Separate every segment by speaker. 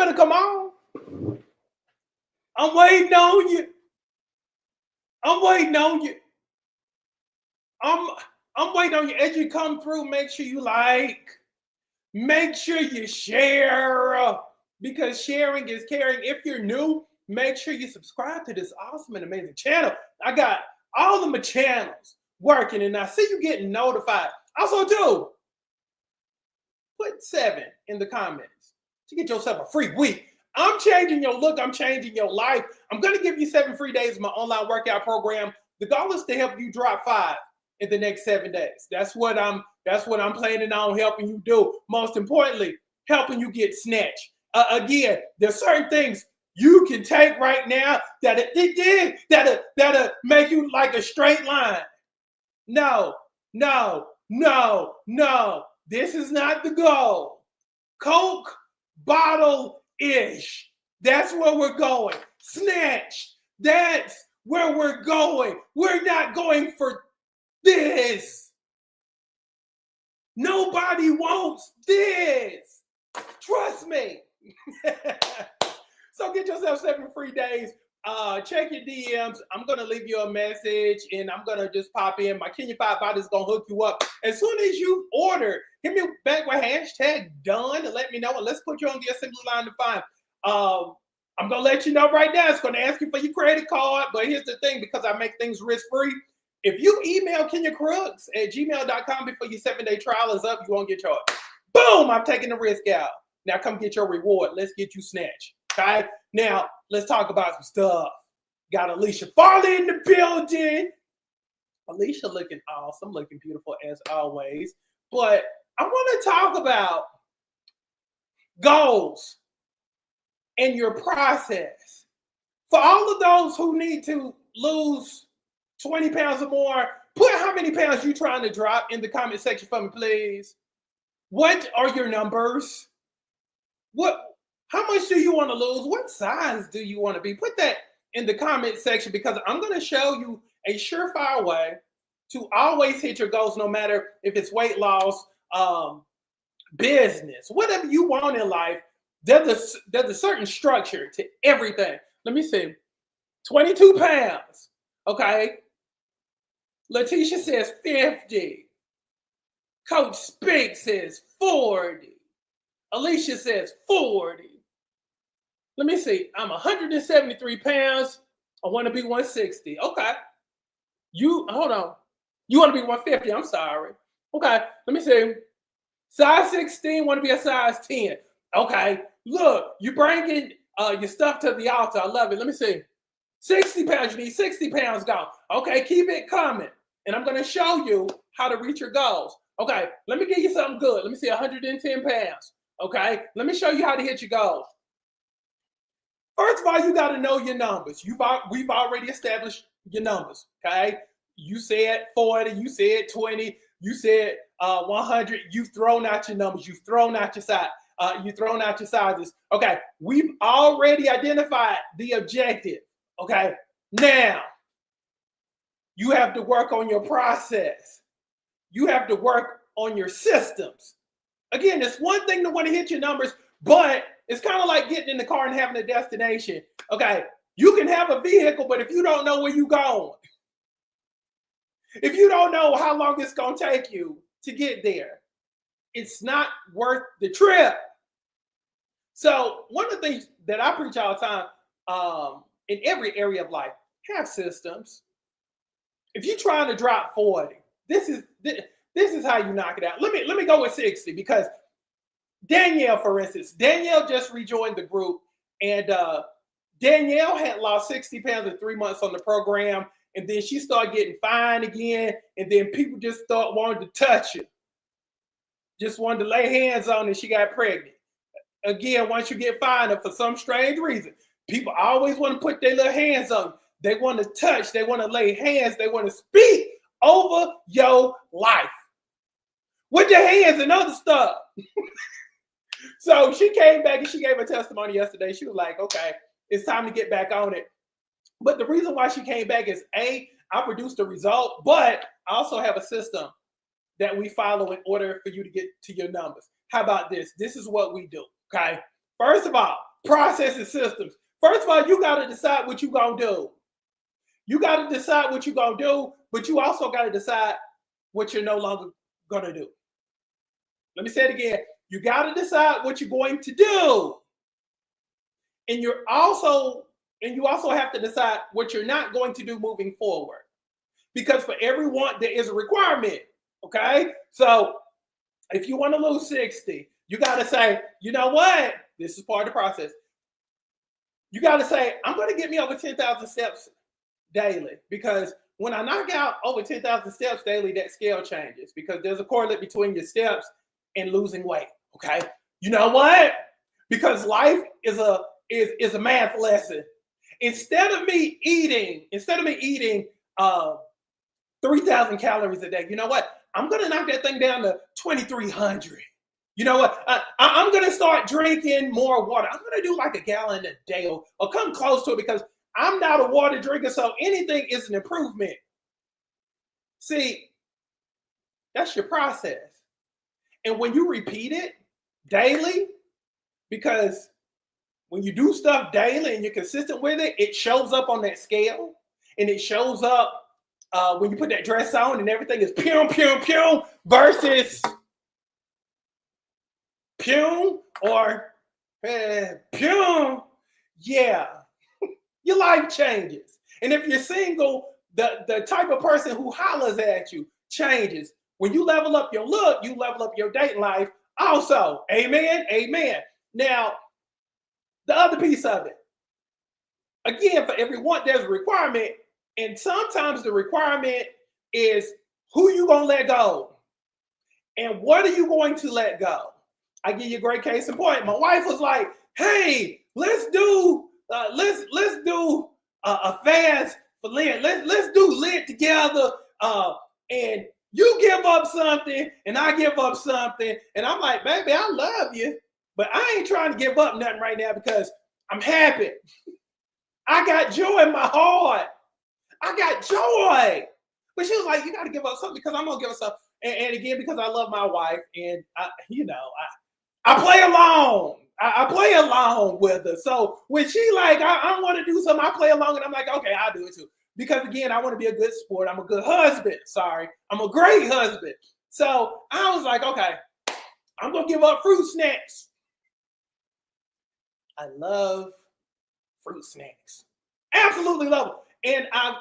Speaker 1: better come on. I'm waiting on you. I'm waiting on you. I'm waiting on you. As you come through, make sure you like. Make sure you share. Because sharing is caring. If you're new, make sure you subscribe to this awesome and amazing channel. I got all of my channels working, and I see you getting notified. Also, too, put 7 in the comments to get yourself a free week. I'm changing your look. I'm changing your life. I'm going to give you 7 free days of my online workout program. The goal is to help you drop 5 in the next 7 days. That's what I'm planning on helping you do. Most importantly, helping you get snatched. Again, there's certain things you can take right now that'll make you like a straight line. No. This is not the goal. Coke bottle-ish. That's where we're going. Snatched. That's where we're going. We're not going for this. Nobody wants this. Trust me. So get yourself 7 free days. Check your DMs. I'm going to leave you a message, and I'm going to just pop in. My Kenya 5 bot is going to hook you up. As soon as you order, hit me back with hashtag done and let me know, and let's put you on the assembly line to find. I'm going to let you know right now. It's going to ask you for your credit card, but here's the thing, because I make things risk-free. If you email kenyacrooks@gmail.com before your 7-day trial is up, you won't get charged. Boom! I'm taking the risk out. Now come get your reward. Let's get you snatched. Okay? Now, let's talk about some stuff. Got Alicia Farley in the building. Alicia looking awesome, looking beautiful as always. But I want to talk about goals and your process. For all of those who need to lose 20 pounds or more, put how many pounds you're trying to drop in the comment section for me, please. What are your numbers? How much do you want to lose? What size do you want to be? Put that in the comment section, because I'm going to show you a surefire way to always hit your goals, no matter if it's weight loss, business, whatever you want in life. There's a certain structure to everything. Let me see. 22 pounds. Okay. Letitia says 50. Coach Spink says 40. Alicia says 40. Let me see. I'm 173 pounds. I want to be 160. Okay. Hold on. You want to be 150. I'm sorry. Okay. Let me see. Size 16, want to be a size 10. Okay. Look, you bringing your stuff to the altar. I love it. Let me see. 60 pounds. You need 60 pounds gone. Okay. Keep it coming. And I'm going to show you how to reach your goals. Okay. Let me give you something good. Let me see. 110 pounds. Okay. Let me show you how to hit your goals. First of all, you got to know your numbers. We've already established your numbers, okay? You said 40, you said 20, you said 100. You've thrown out your numbers. You've thrown out your size. You've thrown out your sizes. Okay, we've already identified the objective, okay? Now, you have to work on your process. You have to work on your systems. Again, it's one thing to want to hit your numbers, but it's kind of like getting in the car and having a destination. Okay, you can have a vehicle, but if you don't know where you're going, if you don't know how long it's going to take you to get there, it's not worth the trip. So one of the things that I preach all the time in every area of life, have systems. If you're trying to drop 40, this is how you knock it out. Let me go with 60, because Danielle, for instance, Danielle just rejoined the group, and Danielle had lost 60 pounds in 3 months on the program, and then she started getting fine again, and then people just wanted to touch her, just wanted to lay hands on her. She got pregnant. Again, once you get fine, for some strange reason, people always want to put their little hands on you. They want to touch, they want to lay hands, they want to speak over your life with their hands and other stuff. So she came back and she gave a testimony yesterday. She was like, okay, it's time to get back on it. But the reason why she came back is, I produced a result, but I also have a system that we follow in order for you to get to your numbers. How about this? This is what we do, okay? First of all, processes systems. First of all, you got to decide what you're going to do. You got to decide what you're going to do, but you also got to decide what you're no longer going to do. Let me say it again. You got to decide what you're going to do. And you also have to decide what you're not going to do moving forward. Because for every want, there is a requirement. Okay? So if you want to lose 60, you got to say, you know what? This is part of the process. You got to say, I'm going to get me over 10,000 steps daily, because when I knock out over 10,000 steps daily, that scale changes, because there's a correlate between your steps and losing weight. Okay, you know what? Because life is a math lesson. Instead of me eating 3,000 calories a day, you know what? I'm gonna knock that thing down to 2,300. You know what? I'm going to start drinking more water. I'm going to do like a gallon a day or come close to it, because I'm not a water drinker, so anything is an improvement. See, that's your process. And when you repeat it daily, because when you do stuff daily and you're consistent with it, it shows up on that scale, and it shows up when you put that dress on and everything is pew, pew, pew versus pew or pew. Yeah, your life changes. And if you're single, the type of person who hollers at you changes. When you level up your look, you level up your dating life also. Amen, amen. Now, the other piece of it, again, for every want, there's a requirement. And sometimes the requirement is who you going to let go and what are you going to let go. I give you a great case in point. My wife was like, "Hey, let's do a fast for Lent. Let's do Lent together, and you give up something and I give up something." And I'm like, "Baby, I love you, but I ain't trying to give up nothing right now because I'm happy. I got joy in my heart. I got joy." But she was like, "You got to give up something," because I'm gonna give up something. And again, because I love my wife, and I play along. I play along with her. So when she like, I want to do something, I play along, and I'm like, okay, I'll do it too. Because again, I want to be a good sport. I'm a good husband. Sorry, I'm a great husband. So I was like, okay, I'm gonna give up fruit snacks. I love fruit snacks. Absolutely love them. And I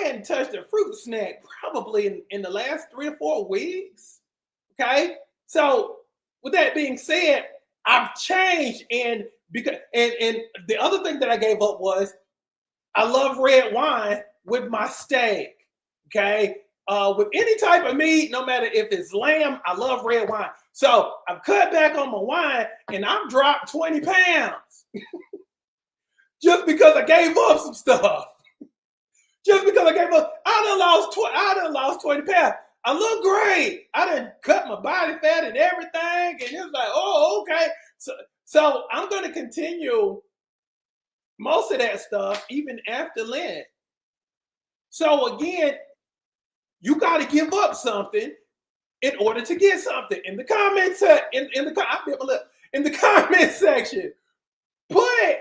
Speaker 1: hadn't touched a fruit snack probably in the last 3 or 4 weeks. Okay, so with that being said, I've changed, and the other thing that I gave up was I love red wine with my steak. Okay, with any type of meat, no matter if it's lamb, I love red wine. So I've cut back on my wine, and I've dropped 20 pounds just because I gave up some stuff. Just because I gave up, I done lost 20 pounds. I look great. I done cut my body fat and everything. And it's like, oh, okay. So I'm going to continue most of that stuff even after Lent. So again, you got to give up something in order to get something. In the comments, in the comment section, put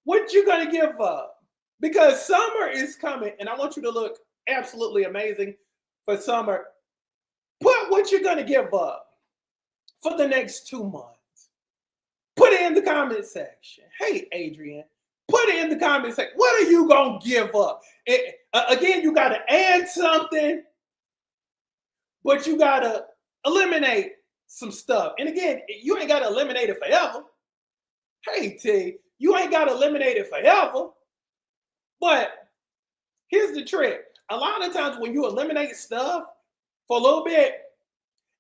Speaker 1: what you're going to give up. Because summer is coming, and I want you to look absolutely amazing for summer. Put what you're going to give up for the next 2 months. Put it in the comment section. Hey, Adrian, put it in the comment section. What are you going to give up? Again, you got to add something, but you got to eliminate some stuff. And again, you ain't got to eliminate it forever. Hey, T, you ain't got to eliminate it forever. But here's the trick. A lot of times when you eliminate stuff for a little bit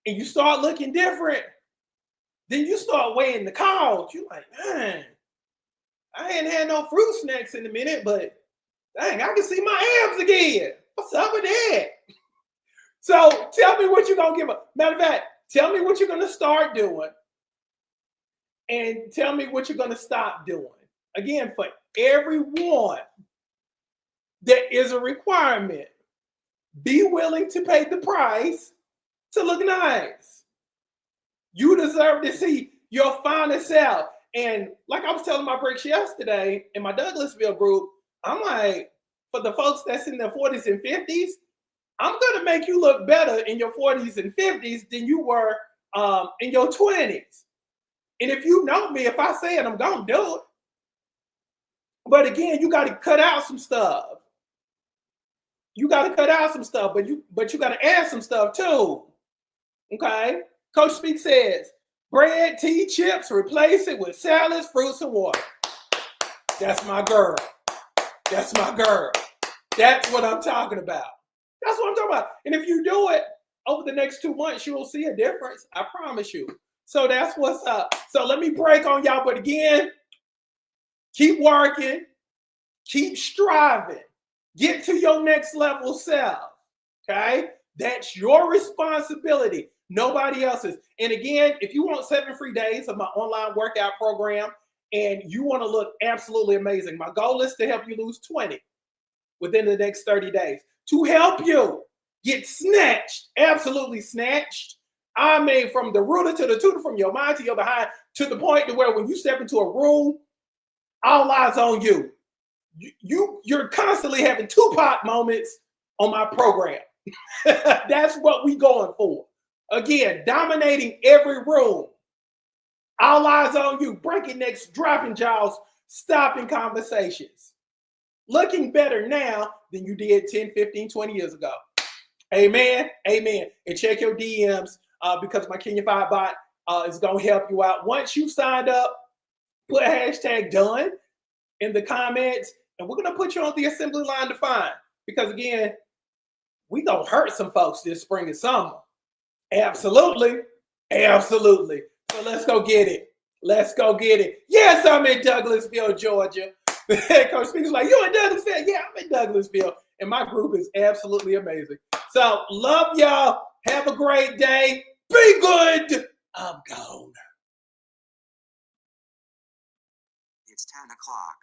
Speaker 1: and you start looking different, then you start weighing the cost. You're like, man, I ain't had no fruit snacks in a minute, but dang, I can see my abs again. What's up with that? So tell me what you're going to give up. Matter of fact, tell me what you're going to start doing and tell me what you're going to stop doing. Again, for everyone, there is a requirement. Be willing to pay the price to look nice. You deserve to see your finest self. And like I was telling my bricks yesterday in my Douglasville group, I'm like, for the folks that's in their 40s and 50s, I'm gonna make you look better in your 40s and 50s than you were in your 20s. And if you know me, if I say it, I'm gonna do it. But again, you got to cut out some stuff. You got to cut out some stuff, but you got to add some stuff too. Okay. Coach Speak says, bread, tea, chips, replace it with salads, fruits, and water. That's my girl. That's my girl. That's what I'm talking about. That's what I'm talking about. And if you do it over the next 2 months, you will see a difference. I promise you. So that's what's up. So let me break on y'all. But again, keep working. Keep striving. Get to your next level self. Okay? That's your responsibility. Nobody else's. And again, if you want 7 free days of my online workout program and you want to look absolutely amazing, my goal is to help you lose 20 within the next 30 days. To help you get snatched, absolutely snatched. I mean, from the rooter to the tutor, from your mind to your behind, to the point to where when you step into a room, all eyes on you. You're constantly having Tupac moments on my program. That's what we going for. Again, dominating every room. All eyes on you. Breaking necks, dropping jaws, stopping conversations. Looking better now than you did 10, 15, 20 years ago. Amen. Amen. And check your DMs because my Kenya 5 bot is going to help you out. Once you've signed up, put hashtag done in the comments, and we're going to put you on the assembly line to find. Because again, we going to hurt some folks this spring and summer. Absolutely. Absolutely. So let's go get it. Let's go get it. Yes, I'm in Douglasville, Georgia. Coach Speaker's like, you in Douglasville? Yeah, I'm in Douglasville. And my group is absolutely amazing. So love y'all. Have a great day. Be good. I'm gone.
Speaker 2: It's 10 o'clock.